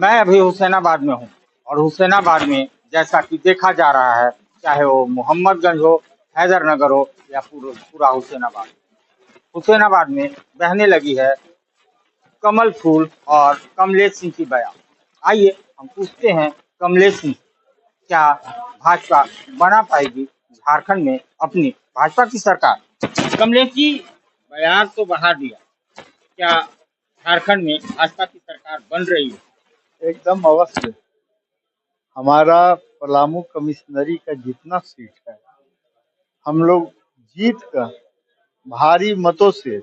मैं अभी हुसैनाबाद में हूँ और हुसैनाबाद में जैसा कि देखा जा रहा है, चाहे वो मोहम्मदगंज हो, हैदरनगर हो या पूरा पूरा हुसैनाबाद, हुसैनाबाद में बहने लगी है कमल फूल और कमलेश सिंह की बयान। आइए हम पूछते हैं कमलेश सिंह, क्या भाजपा बना पाएगी झारखंड में अपनी भाजपा की सरकार? कमलेश जी, बयान तो बढ़ा दिया, क्या झारखंड में भाजपा की सरकार बन रही है? एकदम अवश्य। हमारा पलामू कमिश्नरी का जितना सीट है, हम लोग जीत कर भारी मतों से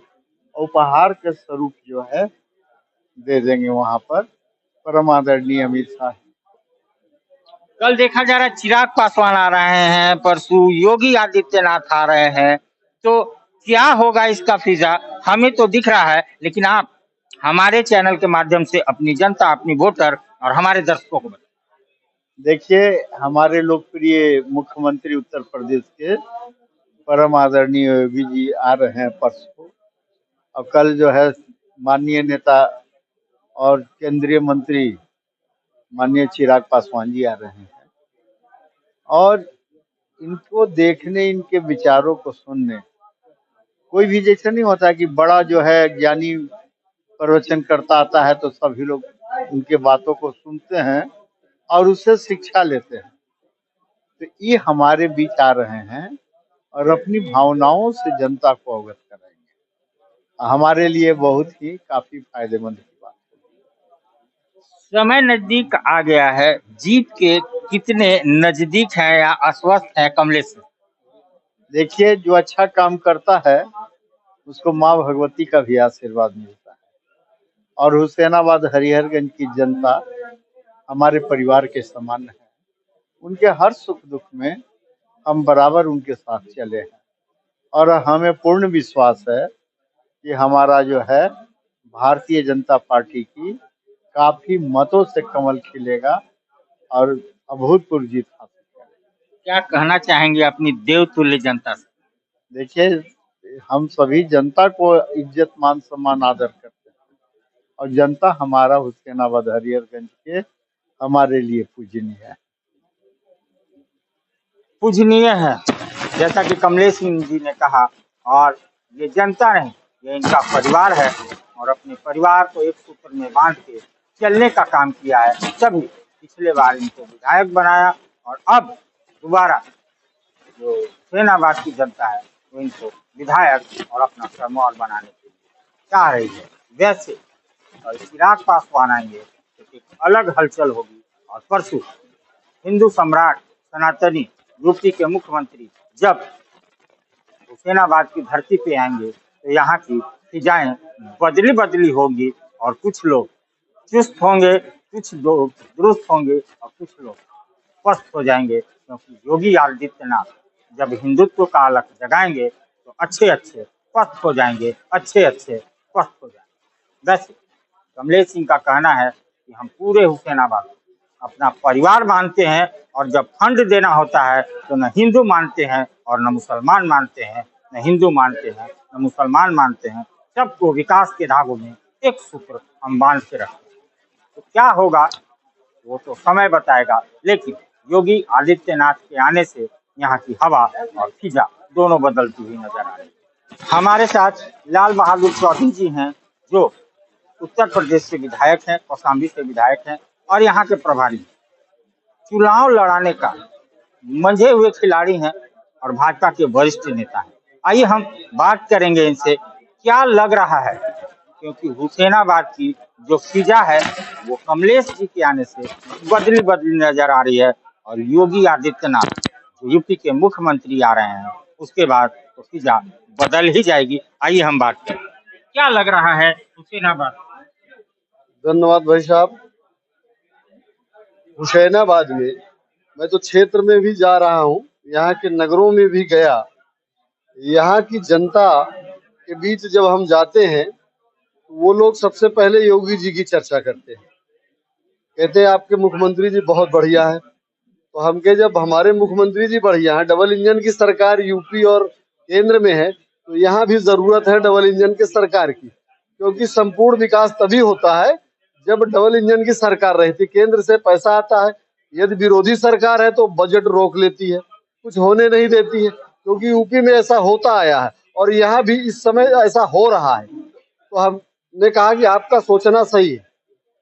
उपहार के स्वरूप जो है दे देंगे वहां पर परम आदरणीय अमित शाह। कल देखा जा रहा है चिराग पासवान आ रहे हैं, परसों योगी आदित्यनाथ आ रहे हैं, तो क्या होगा इसका फिजा? हमें तो दिख रहा है, लेकिन आप हमारे चैनल के माध्यम से अपनी जनता, अपनी वोटर और हमारे दर्शकों को बताएं। देखिए, हमारे लोकप्रिय मुख्यमंत्री उत्तर प्रदेश के परम आदरणीय योगी जी आ रहे हैं परसों, और कल जो है माननीय नेता और केंद्रीय मंत्री माननीय चिराग पासवान जी आ रहे हैं। और इनको देखने, इनके विचारों को सुनने, कोई भी जैसे नहीं होता कि बड़ा जो है ज्ञानी प्रवचन करता आता है तो सभी लोग उनके बातों को सुनते हैं और उससे शिक्षा लेते हैं। तो ये हमारे बीच आ रहे हैं और अपनी भावनाओं से जनता को अवगत कराएंगे। हमारे लिए बहुत ही काफी फायदेमंद की बात है। समय नजदीक आ गया है, जीत के कितने नजदीक हैं या आश्वस्त हैं कमलेश? देखिए, जो अच्छा काम करता है उसको माँ भगवती का भी आशीर्वाद मिलता है, और हुसैनाबाद हरिहरगंज की जनता हमारे परिवार के समान है। उनके हर सुख दुख में हम बराबर उनके साथ चले हैं, और हमें पूर्ण विश्वास है कि हमारा जो है भारतीय जनता पार्टी की काफी मतों से कमल खिलेगा और अभूतपूर्व जीत हासिल करेगा। क्या कहना चाहेंगे अपनी देवतुल्य जनता से? देखिए, हम सभी जनता को इज्जत मान सम्मान आदर करते हैं, और जनता हमारा हुसैनाबाद हरिहरगंज के हमारे लिए पूजनीय है। पूजनीय है, जैसा कि कमलेश सिंह जी ने कहा, और ये जनता नहीं, ये इनका परिवार है, और अपने परिवार को एक सूत्र में बांध के चलने का काम किया है। तभी पिछले बार इनको विधायक बनाया, और अब दोबारा जो हुसैनाबाद की जनता है वो इनको विधायक और अपना सरमौर बनाने के लिए चाह रही है। वैसे और चिराग पासवान आएंगे तो एक अलग हलचल होगी। और परसों हिंदू सम्राट सनातनी यूपी के मुख्यमंत्री जब हुसैनाबाद की धरती पे आएंगे तो यहाँ की फिजाएं बदली बदली होंगी, और कुछ लोग चुस्त होंगे, कुछ लोग दुरुस्त होंगे और कुछ लोग पस्त हो जाएंगे, क्योंकि योगी आदित्यनाथ जब हिंदुत्व का अलख जगाएंगे तो अच्छे अच्छे पस्त हो जाएंगे, अच्छे अच्छे पस्त हो जाएंगे। वैसे कमलेश सिंह का कहना है कि हम पूरे हुसैनाबाद अपना परिवार मानते हैं, और जब फंड देना होता है तो न हिंदू मानते हैं और न मुसलमान मानते हैं, न हिंदू मानते हैं न मुसलमान मानते हैं, सबको विकास के धागों में एक सूत्र हम बांध के रखते हैं। तो क्या होगा वो तो समय बताएगा, लेकिन योगी आदित्यनाथ के आने से यहाँ की हवा और फिजा दोनों बदलती हुई नजर आ रही है। हमारे साथ लाल बहादुर चौधरी जी हैं, जो उत्तर प्रदेश से विधायक हैं, कौशाम्बी से विधायक हैं और यहाँ के प्रभारी हैं। चुनाव लड़ाने का मंझे हुए खिलाड़ी हैं और भाजपा के वरिष्ठ नेता हैं। आइए हम बात करेंगे इनसे, क्या लग रहा है, क्योंकि हुसैनाबाद की जो फिजा है वो कमलेश जी के आने से बदली बदली नजर आ रही है, और योगी आदित्यनाथ जो यूपी के मुख्यमंत्री आ रहे हैं उसके बाद तो फिजा बदल ही जाएगी। आइए हम बात करें, क्या लग रहा है हुसैनाबाद? धन्यवाद भाई साहब। हुसैनाबाद में मैं तो क्षेत्र में भी जा रहा हूँ, यहाँ के नगरों में भी गया। यहाँ की जनता के बीच जब हम जाते हैं तो वो लोग सबसे पहले योगी जी की चर्चा करते हैं, कहते हैं आपके मुख्यमंत्री जी बहुत बढ़िया है। तो हम कहे जब हमारे मुख्यमंत्री जी बढ़िया है, डबल इंजन की सरकार यूपी और केंद्र में है, तो यहाँ भी जरूरत है डबल इंजन के सरकार की, क्योंकि संपूर्ण विकास तभी होता है जब डबल इंजन की सरकार रही थी, केंद्र से पैसा आता है, यदि विरोधी सरकार है तो बजट रोक लेती है, कुछ होने नहीं देती है, क्योंकि यूपी में ऐसा होता आया है और यहाँ भी इस समय ऐसा हो रहा है। तो हमने कहा कि आपका सोचना सही है,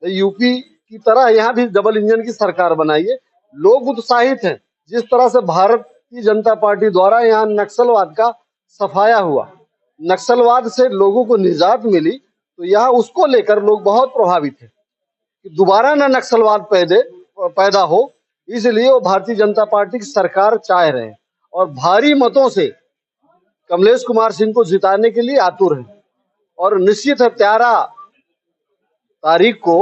तो यूपी की तरह यहाँ भी डबल इंजन की सरकार बनाइए। लोग उत्साहित हैं, जिस तरह से भारतीय जनता पार्टी द्वारा यहाँ नक्सलवाद का सफाया हुआ, नक्सलवाद से लोगों को निजात मिली, तो यहाँ उसको लेकर लोग बहुत प्रभावित हैं कि दोबारा न नक्सलवाद पैदा हो, इसलिए वो भारतीय जनता पार्टी की सरकार चाह रहे हैं और भारी मतों से कमलेश कुमार सिंह को जिताने के लिए आतुर हैं। और निश्चित है 13 तारीख को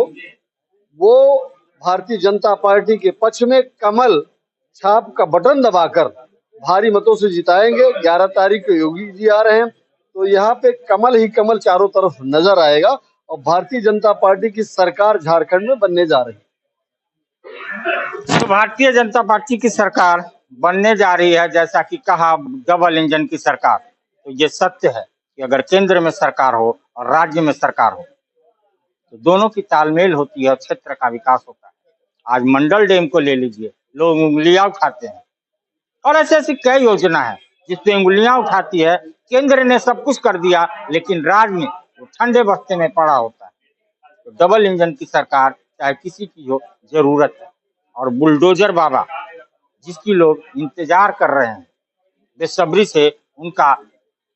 वो भारतीय जनता पार्टी के पक्ष में कमल छाप का बटन दबाकर भारी मतों से जिताएंगे। 11 तारीख को योगी जी आ रहे हैं, तो यहाँ पे कमल ही कमल चारों तरफ नजर आएगा और भारतीय जनता पार्टी की सरकार झारखंड में बनने जा रही है। तो भारतीय जनता पार्टी की सरकार बनने जा रही है, जैसा कि कहा डबल इंजन की सरकार। तो ये सत्य है कि अगर केंद्र में सरकार हो और राज्य में सरकार हो तो दोनों की तालमेल होती है और क्षेत्र का विकास होता है। आज मंडल डैम को ले लीजिए, लोग उंगलियां उठाते हैं और ऐसी ऐसी कई योजना है जिसपे उंगलियां उठाती है। केंद्र ने सब कुछ कर दिया लेकिन राज्य में वो ठंडे बस्ते में पड़ा होता है। तो डबल इंजन की सरकार चाहे किसी की हो, जरूरत है। और बुलडोजर बाबा जिसकी लोग इंतजार कर रहे हैं बेसब्री से, उनका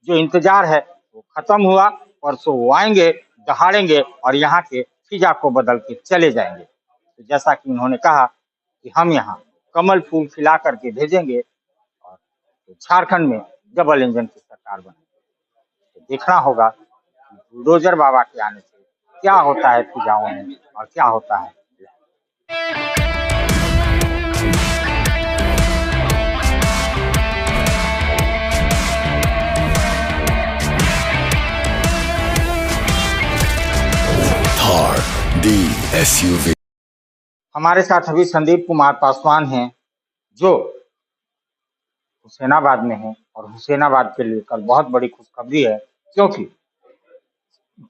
जो इंतजार है वो खत्म हुआ। परसों वो आएंगे, दहाड़ेंगे और यहाँ के फिजा को बदल के चले जाएंगे। तो जैसा कि उन्होंने कहा कि हम यहाँ कमल फूल खिला करके भेजेंगे और झारखंड में डबल इंजन की सरकार बनेगी। तो देखना होगा कि बुलडोजर बाबा के आने से क्या होता है फिजाओं में और क्या होता है। Thar the SUV। हमारे साथ अभी संदीप कुमार पासवान हैं जो हुसैनाबाद में हैं और हुसैनाबाद के लिए कल बहुत बड़ी खुशखबरी है, क्योंकि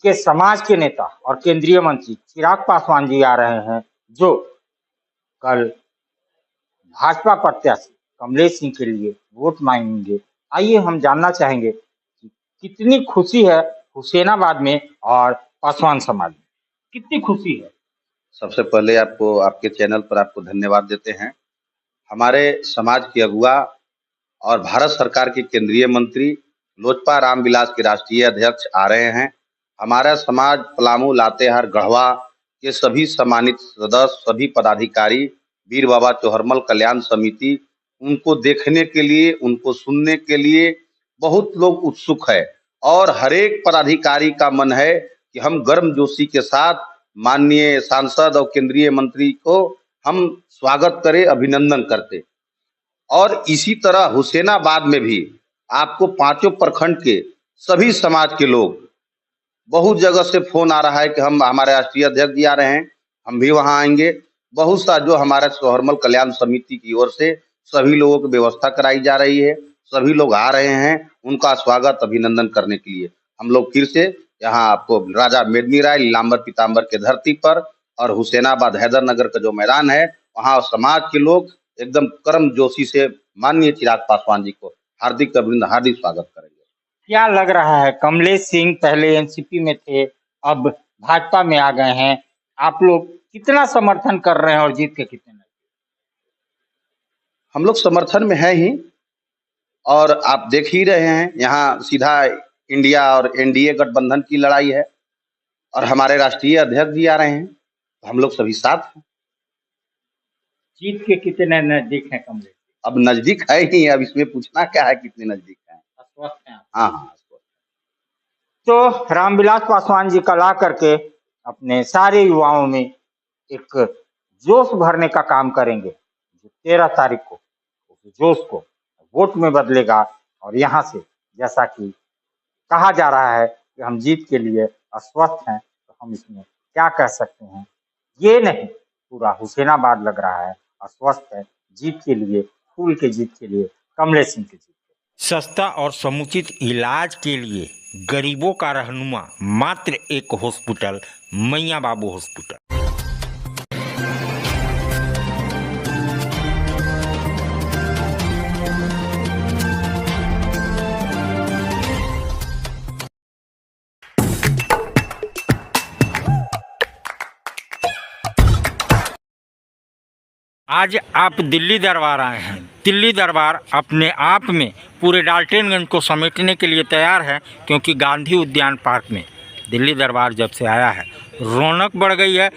के समाज के नेता और केंद्रीय मंत्री चिराग पासवान जी आ रहे हैं, जो कल भाजपा प्रत्याशी कमलेश सिंह के लिए वोट मांगेंगे। आइए हम जानना चाहेंगे कि कितनी खुशी है हुसैनाबाद में और पासवान समाज में, कितनी खुशी है। सबसे पहले आपको आपके चैनल पर आपको धन्यवाद देते हैं। हमारे समाज के अगुआ और भारत सरकार के केंद्रीय मंत्री लोजपा रामविलास के राष्ट्रीय अध्यक्ष आ रहे हैं। हमारा समाज पलामू, लातेहार, गढ़वा के सभी सम्मानित सदस्य, सभी पदाधिकारी, वीर बाबा चौहरमल कल्याण समिति, उनको देखने के लिए, उनको सुनने के लिए बहुत लोग उत्सुक है और हर एक पदाधिकारी का मन है कि हम गर्मजोशी के साथ माननीय सांसद और केंद्रीय मंत्री को हम स्वागत करें, अभिनंदन करते। और इसी तरह हुसैनाबाद में भी आपको 5 प्रखंड के सभी समाज के लोग, बहुत जगह से फोन आ रहा है कि हम, हमारे राष्ट्रीय अध्यक्ष जी आ रहे हैं, हम भी वहां आएंगे। बहुत सा जो हमारे चौहरमल कल्याण समिति की ओर से सभी लोगों की व्यवस्था कराई जा रही है, सभी लोग आ रहे हैं उनका स्वागत अभिनंदन करने के लिए। हम लोग फिर से यहाँ आपको राजा मेदिनी राय लीलांबर पीताम्बर के धरती पर और हुसैनाबाद हैदरनगर का जो मैदान है, वहाँ समाज के लोग एकदम कर्म जोशी से माननीय चिराग पासवान जी को हार्दिक अभिनंदन, हार्दिक स्वागत करेंगे। क्या लग रहा है, कमलेश सिंह पहले एनसीपी में थे, अब भाजपा में आ गए हैं, आप लोग कितना समर्थन कर रहे हैं और जीत के कितने? हम लोग समर्थन में है ही, और आप देख ही रहे हैं यहाँ सीधा इंडिया और एनडीए गठबंधन की लड़ाई है और हमारे राष्ट्रीय अध्यक्ष जी आ रहे हैं, तो हम लोग सभी साथ हैं। जीत के कितने नजदीक हैं कमलेश? अब नजदीक है ही, अब इसमें पूछना क्या है कितने नजदीक हैं। आश्वस्त हैं? हाँ हाँ। तो रामविलास पासवान जी कल आ करके अपने सारे युवाओं में एक जोश भरने का काम करेंगे, जो 13 तारीख को उस जोश को वोट में बदलेगा। और यहाँ से जैसा कि कहा जा रहा है कि हम जीत के लिए आश्वस्त हैं, तो हम इसमें क्या कह सकते हैं, ये नहीं, पूरा हुसैनाबाद लग रहा है आश्वस्त है जीत के लिए, फूल के जीत के लिए, कमलेश सिंह की जीत। सस्ता और समुचित इलाज के लिए गरीबों का रहनुमा मात्र एक हॉस्पिटल, मैया बाबू हॉस्पिटल। आज आप दिल्ली दरबार आए हैं। दिल्ली दरबार अपने आप में पूरे डाल्टनगंज को समेटने के लिए तैयार है, क्योंकि गांधी उद्यान पार्क में दिल्ली दरबार जब से आया है रौनक बढ़ गई है।